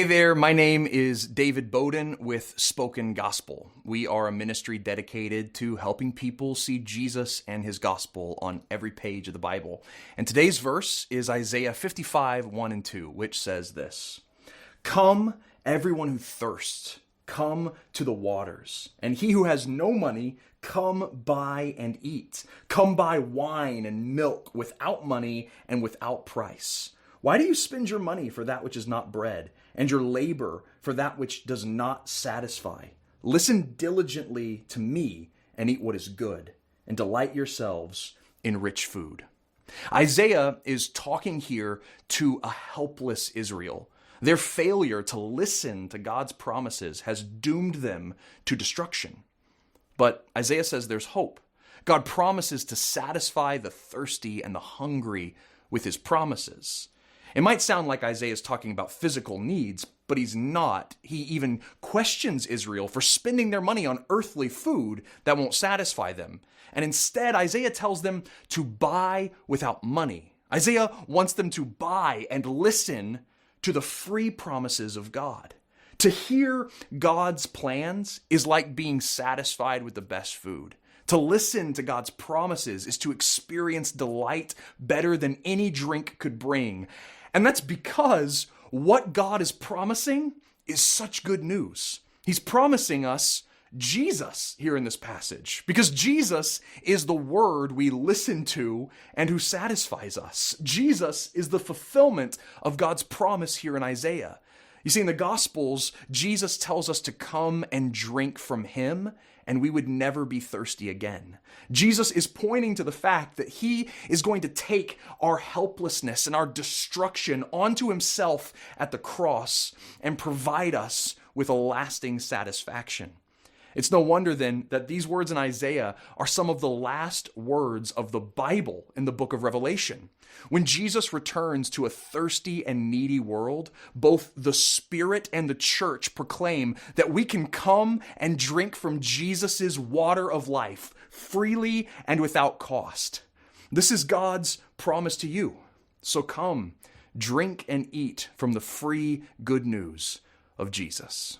Hey there, my name is David Bowden with Spoken Gospel. We are a ministry dedicated to helping people see Jesus and his gospel on every page of the Bible. And today's verse is Isaiah 55, 1 and 2, which says this: "Come, everyone who thirsts, come to the waters. And he who has no money, come buy and eat. Come buy wine and milk without money and without price. Why do you spend your money for that which is not bread, and your labor for that which does not satisfy? Listen diligently to me and eat what is good, and delight yourselves in rich food." Isaiah is talking here to a helpless Israel. Their failure to listen to God's promises has doomed them to destruction. But Isaiah says there's hope. God promises to satisfy the thirsty and the hungry with his promises. It might sound like Isaiah is talking about physical needs, but he's not. He even questions Israel for spending their money on earthly food that won't satisfy them. And instead, Isaiah tells them to buy without money. Isaiah wants them to buy and listen to the free promises of God. To hear God's plans is like being satisfied with the best food. To listen to God's promises is to experience delight better than any drink could bring. And that's because what God is promising is such good news. He's promising us Jesus here in this passage, because Jesus is the word we listen to and who satisfies us. Jesus is the fulfillment of God's promise here in Isaiah. You see, in the Gospels, Jesus tells us to come and drink from him, and we would never be thirsty again. Jesus is pointing to the fact that he is going to take our helplessness and our destruction onto himself at the cross and provide us with a lasting satisfaction. It's no wonder then that these words in Isaiah are some of the last words of the Bible in the book of Revelation. When Jesus returns to a thirsty and needy world, both the Spirit and the church proclaim that we can come and drink from Jesus' water of life freely and without cost. This is God's promise to you. So come, drink and eat from the free good news of Jesus.